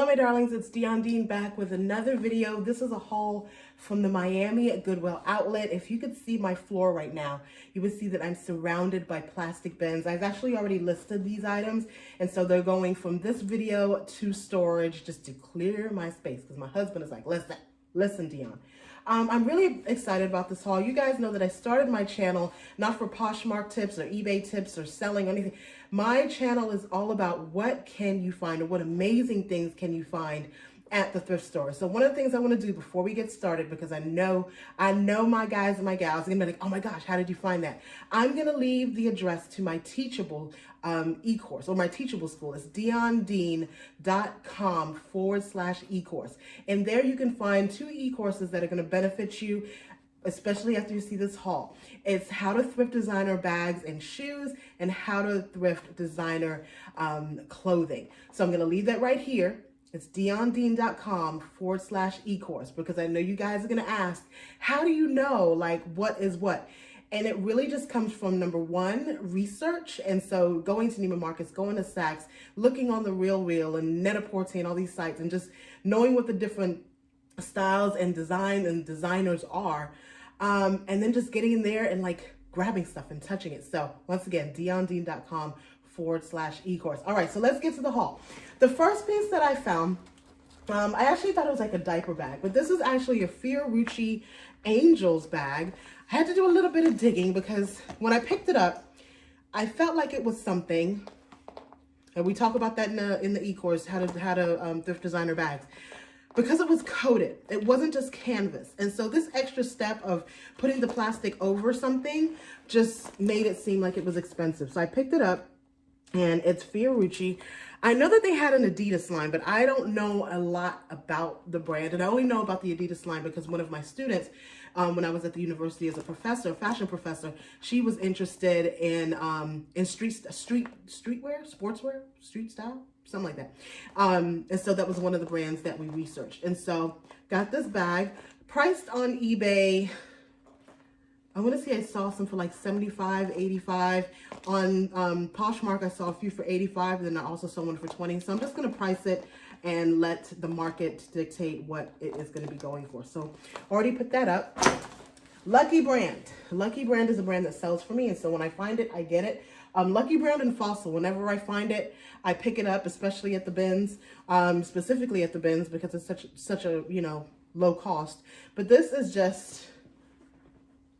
Hello my darlings, it's Dean back with another video. This is a haul from the Miami at Goodwill outlet. If you could see my floor right now, you would see that I'm surrounded by plastic bins. I've actually already listed these items, and so they're going from this video to storage just to clear my space, because my husband is like, listen Dion. I'm really excited about this haul. You guys know that I started my channel not for Poshmark tips or eBay tips or selling or anything. My channel is all about what can you find or what amazing things can you find at the thrift store. So one of the things I want to do before we get started, because I know my guys and my gals are gonna be like, oh my gosh, how did you find that? I'm gonna leave the address to my Teachable e-course, or my Teachable school. It's deondean.com/e-course. And there you can find 2 e-courses that are gonna benefit you, especially after you see this haul. It's how to thrift designer bags and shoes, and how to thrift designer clothing. So I'm gonna leave that right here. It's deondean.com/e-course, because I know you guys are gonna ask, how do you know like what is what? And it really just comes from, number one, research. And so going to Neiman Marcus, going to Saks, looking on the Real and Net-a-Porter and all these sites, and just knowing what the different styles and design and designers are. And then just getting in there and like grabbing stuff and touching it. So once again, deondean.com/e-course. All right, so let's get to the haul. The first piece that I found, I actually thought it was like a diaper bag, but this is actually a Fiorucci Angels bag. I had to do a little bit of digging, because when I picked it up, I felt like it was something, and we talk about that in the e-course, how to thrift designer bags. Because it was coated, it wasn't just canvas. And so this extra step of putting the plastic over something just made it seem like it was expensive. So I picked it up, and it's Fiorucci. I know that they had an Adidas line, but I don't know a lot about the brand. And I only know about the Adidas line because one of my students, when I was at the university as a professor, fashion professor, she was interested in streetwear, sportswear, street style, something like that. And so that was one of the brands that we researched. And so got this bag priced on eBay. I want to say I saw some for like 75, 85. On Poshmark, I saw a few for 85, and then I also saw one for 20. So I'm just going to price it and let the market dictate what it is going to be going for. So already put that up. Lucky Brand. Lucky Brand is a brand that sells for me, and so when I find it, I get it. Lucky Brand and Fossil, whenever I find it, I pick it up, especially at the bins, specifically at the bins, because it's such a, you know, low cost. But this is just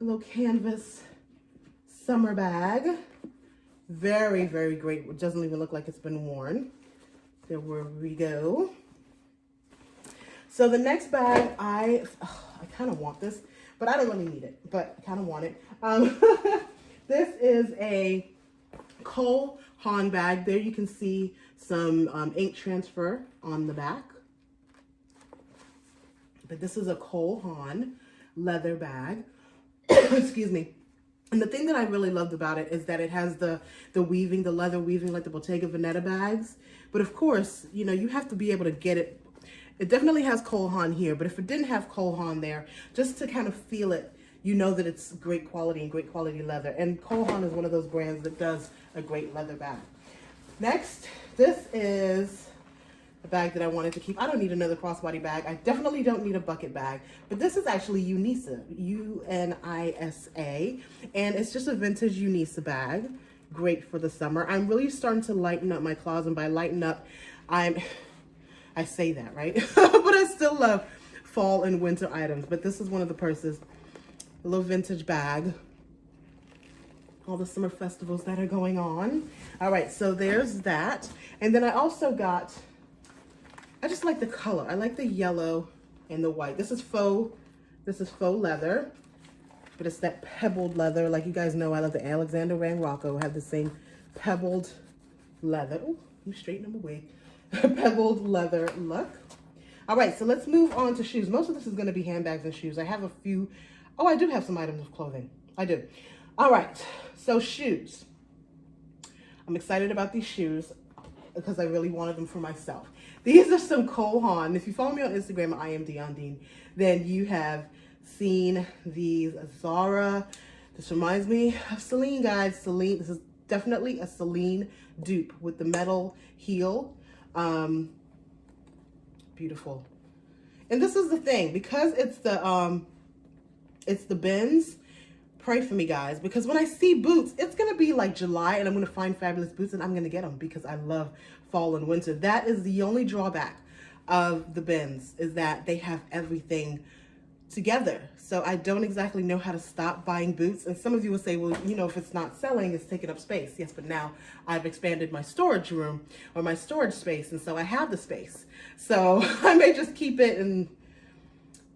a little canvas summer bag. Very, very great. It doesn't even look like it's been worn. There we go. So the next bag, I kind of want this, but I don't really need it, but I kind of want it. This is a Cole Haan bag. There you can see some ink transfer on the back. But this is a Cole Haan leather bag. Excuse me. And the thing that I really loved about it is that it has the weaving, the leather weaving, like the Bottega Veneta bags. But of course, you know, you have to be able to get it. It definitely has Cole Haan here, but if it didn't have Cole Haan there, just to kind of feel it, you know that it's great quality and great quality leather. And Cole Haan is one of those brands that does a great leather bag. Next, this is a bag that I wanted to keep. I don't need another crossbody bag. I definitely don't need a bucket bag, but this is actually Unisa, U-N-I-S-A, and it's just a vintage Unisa bag. Great for the summer. I'm really starting to lighten up my closet, and by lighten up, I say that, right? But I still love fall and winter items, but this is one of the purses, a little vintage bag. All the summer festivals that are going on. All right, so there's that. And then I also got, I just like the color. I like the yellow and the white. This is faux leather, but it's that pebbled leather. Like you guys know, I love the Alexander Wang Rocco. I have the same pebbled leather. Oh, you straighten them away. Pebbled leather look. All right, so let's move on to shoes. Most of this is gonna be handbags and shoes. I have a few, oh, I do have some items of clothing. I do. All right, so shoes. I'm excited about these shoes because I really wanted them for myself. These are some Cole Haan. If you follow me on Instagram, I am Dean, then you have seen these Zara. This reminds me of Celine, guys. Celine, this is definitely a Celine dupe with the metal heel. beautiful. And this is the thing, because it's the bins, pray for me, guys, because when I see boots, it's going to be like July and I'm going to find fabulous boots and I'm going to get them because I love fall and winter. That is the only drawback of the bins, is that they have everything together. So I don't exactly know how to stop buying boots. And some of you will say, well, you know, if it's not selling, it's taking up space. Yes, but now I've expanded my storage room or my storage space. And so I have the space. So I may just keep it and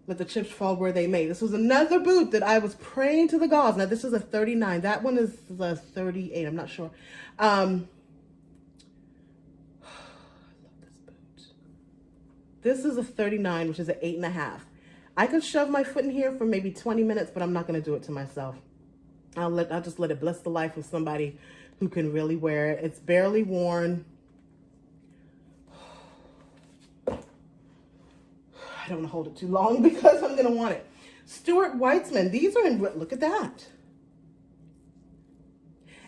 let the chips fall where they may. This was another boot that I was praying to the gods. Now this is a 39. That one is a 38. I'm not sure. I love this boot. This is a 39, which is an 8.5. I could shove my foot in here for maybe 20 minutes, but I'm not going to do it to myself. I'll just let it bless the life of somebody who can really wear it. It's barely worn. I don't want to hold it too long because I'm going to want it. Stuart Weitzman. These are in, look at that.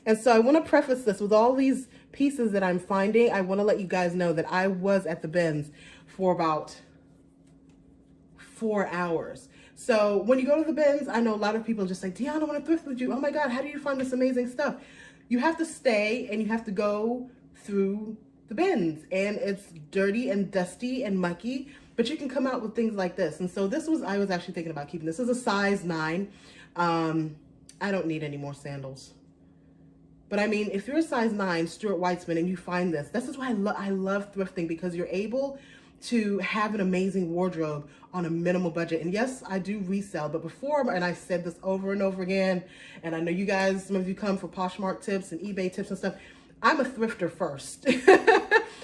And so I want to preface this with all these pieces that I'm finding. I want to let you guys know that I was at the bins for about 4 hours. So when you go to the bins, I know a lot of people just like, Deanna, I want to thrift with you. Oh my God, how do you find this amazing stuff? You have to stay and you have to go through the bins, and it's dirty and dusty and mucky, but you can come out with things like this. And so this was, I was actually thinking about keeping this. This is a size 9. I don't need any more sandals. But I mean, if you're a size 9, Stuart Weitzman, and you find this, this is why I love thrifting, because you're able to have an amazing wardrobe on a minimal budget. And yes, I do resell, but before, and I said this over and over again, and I know you guys, some of you come for Poshmark tips and eBay tips and stuff. I'm a thrifter first.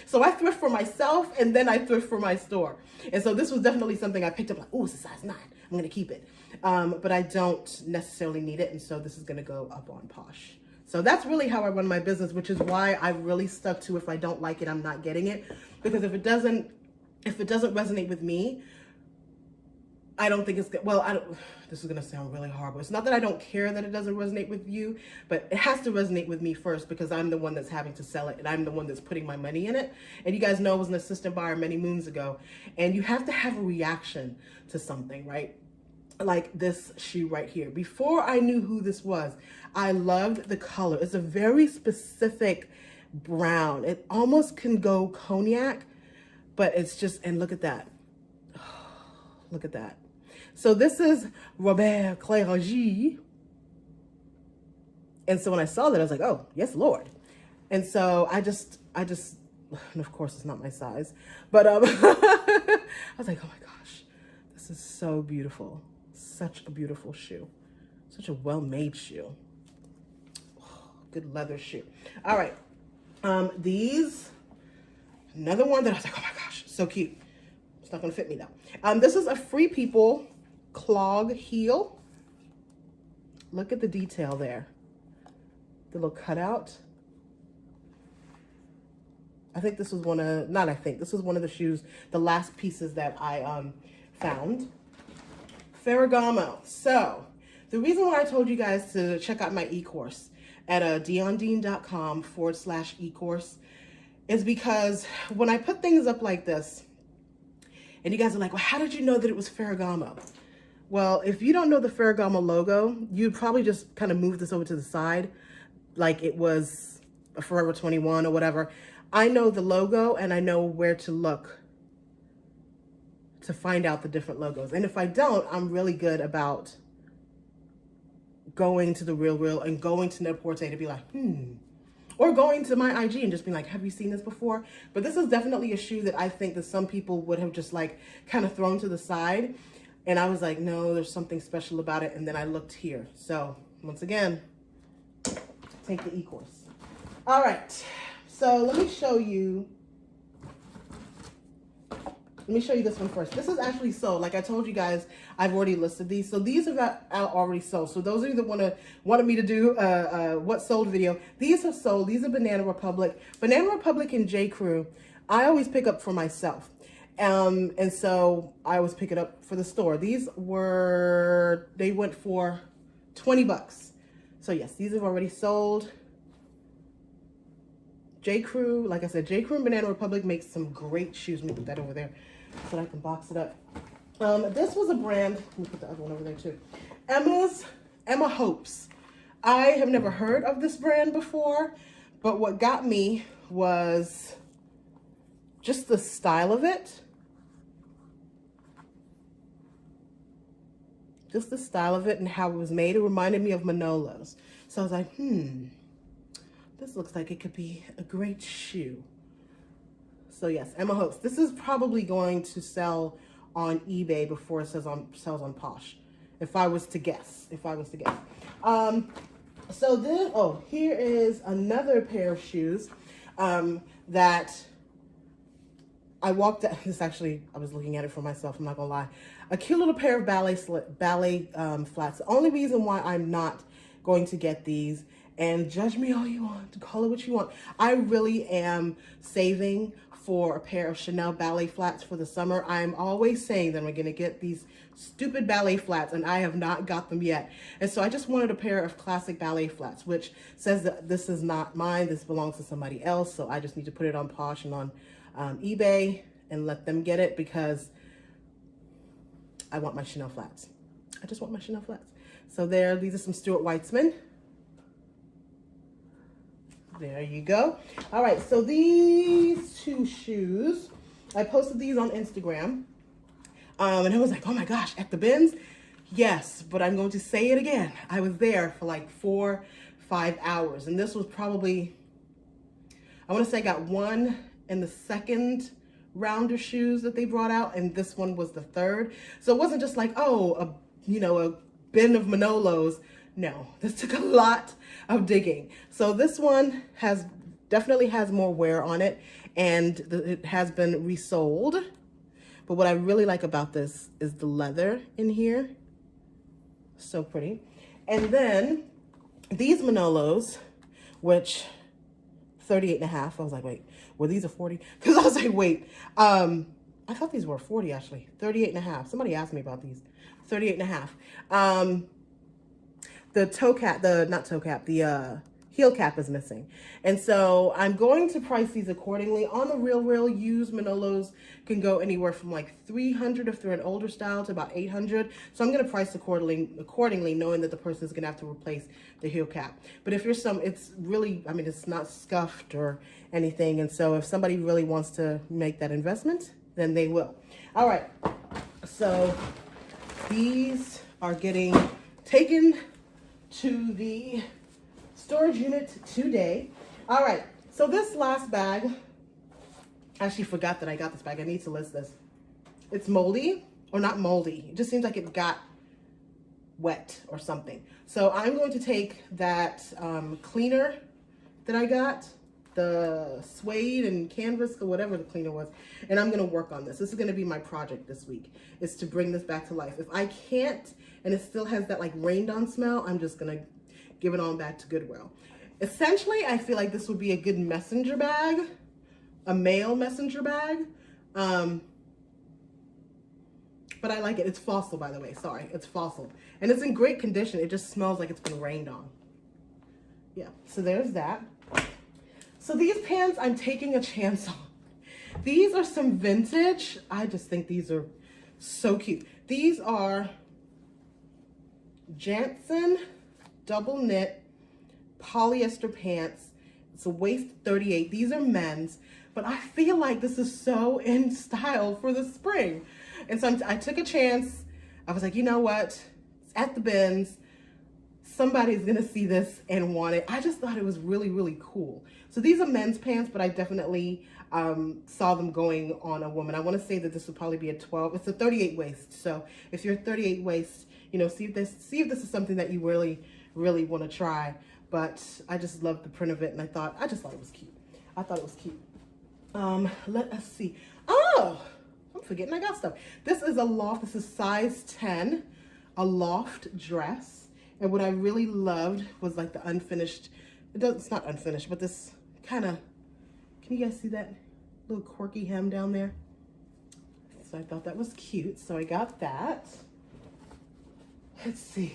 So I thrift for myself and then I thrift for my store. And so this was definitely something I picked up like, oh, it's a size 9. I'm going to keep it. But I don't necessarily need it. And so this is going to go up on Posh. So that's really how I run my business, which is why I really stuck to, if I don't like it, I'm not getting it. Because if it doesn't resonate with me, I don't think it's good. Well, this is going to sound really horrible. It's not that I don't care that it doesn't resonate with you, but it has to resonate with me first, because I'm the one that's having to sell it and I'm the one that's putting my money in it. And you guys know I was an assistant buyer many moons ago, and you have to have a reaction to something, right? Like this shoe right here. Before I knew who this was, I loved the color. It's a very specific brown. It almost can go cognac, but it's just, and look at that. Look at that. So this is Robert Clergy. And so when I saw that, I was like, oh, yes, Lord. And so I just, and of course it's not my size, but I was like, oh my gosh, this is so beautiful. Such a beautiful shoe. Such a well-made shoe. Oh, good leather shoe. All right. These, another one that I was like, oh my gosh, so cute. It's not going to fit me though. This is a Free People clog heel. Look at the detail there. The little cutout. I think this was one of, not I think, this was one of the shoes, the last pieces that I found. Ferragamo. So the reason why I told you guys to check out my e-course at deondean.com/e-course is because when I put things up like this, and you guys are like, well, how did you know that it was Ferragamo? Well, if you don't know the Ferragamo logo, you'd probably just kind of move this over to the side like it was a Forever 21 or whatever. I know the logo and I know where to look to find out the different logos. And if I don't, I'm really good about going to the Real and going to Net-a-Porter to be like, or going to my IG and just being like, have you seen this before? But this is definitely a shoe that I think that some people would have just like kind of thrown to the side. And I was like, no, there's something special about it. And then I looked here. So once again, take the e-course. All right. So let me show you. Let me show you this one first. This is actually sold. Like I told you guys, I've already listed these. So these are already sold. So those of you that wanted me to do what sold video, these are sold. These are Banana Republic. Banana Republic and J. Crew, I always pick up for myself. And so I always pick it up for the store. These they went for 20 bucks. So yes, these have already sold. J. Crew, like I said, J. Crew and Banana Republic makes some great shoes. Let me put that over there. so that I can box it up. This was a brand, let me put the other one over there too. Emma Hopes. I have never heard of this brand before, but what got me was just the style of it. Just the style of it and how it was made. It reminded me of Manolos. So I was like, this looks like it could be a great shoe. So yes, Emma Hopes. This is probably going to sell on eBay before it sells on Posh. If I was to guess. So then, here is another pair of shoes that I walked at. This actually, I was looking at it for myself, I'm not gonna lie. A cute little pair of ballet flats. The only reason why I'm not going to get these, and judge me all you want, call it what you want, I really am saving for a pair of Chanel ballet flats for the summer. I'm always saying that I'm gonna get these stupid ballet flats, and I have not got them yet. And so I just wanted a pair of classic ballet flats, which says that this is not mine, this belongs to somebody else. So I just need to put it on Posh and on eBay and let them get it, because I want my Chanel flats. I just want my Chanel flats. So these are some Stuart Weitzman. There you go. All right, so these two shoes, I posted these on Instagram. And I was like, oh my gosh, at the bins? Yes, but I'm going to say it again. I was there for like 4-5 hours. And this was probably, I want to say I got one in the second round of shoes that they brought out, and this one was the third. So it wasn't just like, oh, a bin of Manolos. No, this took a lot of digging. So this one definitely has more wear on it, and it has been resold. But what I really like about this is the leather in here. So pretty. And then these Manolos, which 38.5. I was like, wait, were these a 40? Because I was like, wait, I thought these were 40 actually. 38.5. Somebody asked me about these. 38.5. The toe cap, the heel cap is missing. And so I'm going to price these accordingly. On the real used Manolos can go anywhere from like $300 if they're an older style to about $800. So I'm going to price accordingly, knowing that the person is going to have to replace the heel cap. But if you're it's really, I mean, it's not scuffed or anything. And so if somebody really wants to make that investment, then they will. All right. So these are getting taken to the storage unit today. All right, so this last bag, I actually forgot that I got this bag. I need to list this. It's moldy, or not moldy. It just seems like it got wet or something. So I'm going to take that cleaner that I got, the suede and canvas or whatever the cleaner was, and I'm going to work on this. This is going to be my project this week, is to bring this back to life. If I can't, and it still has that like rained on smell, I'm just going to give it on back to Goodwill. Essentially, I feel like this would be a good messenger bag, a male messenger bag. But I like it. It's fossil, by the way. Sorry, it's fossil. And it's in great condition. It just smells like it's been rained on. Yeah, so there's that. So these pants I'm taking a chance on. These are some vintage. I just think these are so cute. These are Jansen double knit polyester pants. It's a waist 38. These are men's, but I feel like this is so in style for the spring. And so I took a chance. I was like, you know what? It's at the bins. Somebody's gonna see this and want it. I just thought it was really, really cool. So these are men's pants, but I definitely saw them going on a woman. I wanna say that this would probably be a 12. It's a 38 waist. So if you're a 38 waist, you know, see if this is something that you really want to try. But I just love the print of it, and I just thought it was cute. I thought it was cute. Let us see. Oh, I'm forgetting I got stuff. This is a loft. This is size 10, a loft dress. And what I really loved was like the unfinished. It's not unfinished, but this kind of, can you guys see that little quirky hem down there? So I thought that was cute. So I got that. Let's see.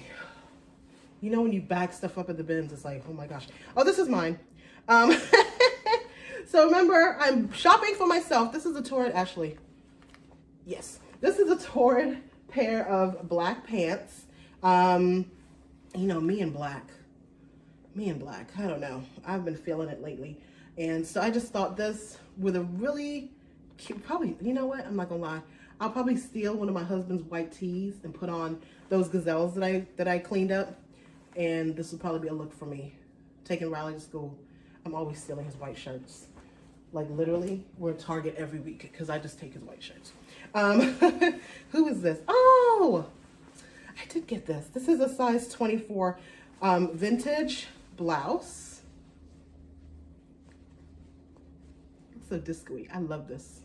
You know when you bag stuff up at the bins, it's like, oh my gosh. Oh, this is mine. So remember, I'm shopping for myself. This is a Torrid Ashley. Yes, this is a torrid pair of black pants. You know, me and black, I don't know. I've been feeling it lately. And so I just thought this with a really cute, probably, you know what? I'm not gonna lie. I'll probably steal one of my husband's white tees and put on those gazelles that I cleaned up. And this would probably be a look for me. Taking Riley to school, I'm always stealing his white shirts. Like literally, we're at Target every week because I just take his white shirts. Who is this? Oh, I did get this. This is a size 24 vintage blouse. It's so disco-y. I love this.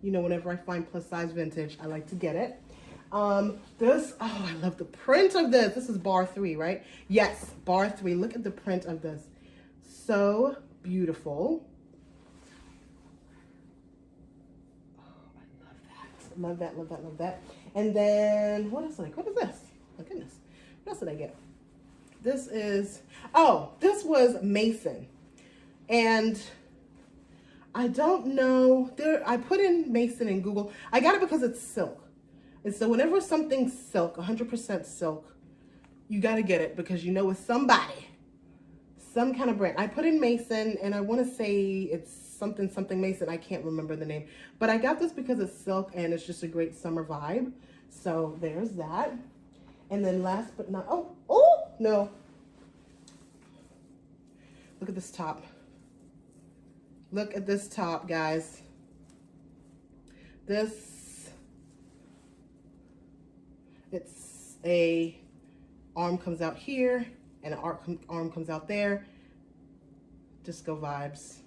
You know, whenever I find plus size vintage, I like to get it. Oh, I love the print of this. This is bar 3, right? Yes, bar 3. Look at the print of this. So beautiful. Oh, I love that. Love that, love that, love that. And then, what is this? My goodness. What else did I get? This was Mason. And I don't know. I put in Mason in Google. I got it because it's silk. And so whenever something's silk, 100% silk, you got to get it because you know it's somebody, some kind of brand. I put in Mason, and I want to say it's something Mason. I can't remember the name. But I got this because it's silk, and it's just a great summer vibe. So there's that. And then last but not, no. Look at this top. Look at this top, guys. It's a arm comes out here and an arm comes out there. Disco vibes.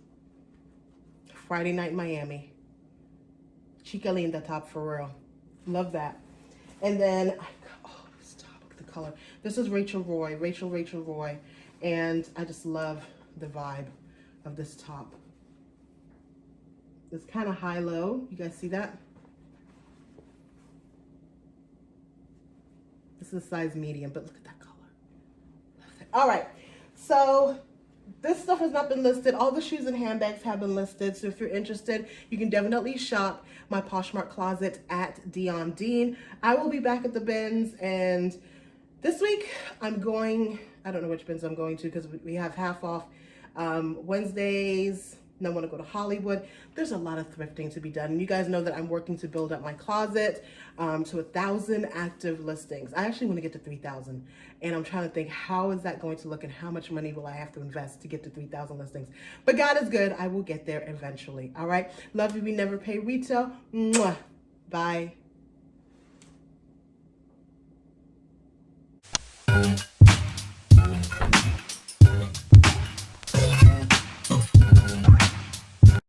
Friday night in Miami. Chica linda top for real. Love that. And then, this top, look at the color. This is Rachel Roy. And I just love the vibe of this top. It's kind of high-low. You guys see that? This is a size medium, but look at that color. All right, so this stuff has not been listed. All the shoes and handbags have been listed. So if you're interested, you can definitely shop my Poshmark closet at Dion Dean. I will be back at the bins, and this week I'm going, I don't know which bins I'm going to because we have half off Wednesdays. And I want to go to Hollywood. There's a lot of thrifting to be done. And you guys know that I'm working to build up my closet to 1,000 active listings. I actually want to get to 3,000. And I'm trying to think, how is that going to look and how much money will I have to invest to get to 3,000 listings? But God is good. I will get there eventually. All right. Love you. We never pay retail. Mwah. Bye.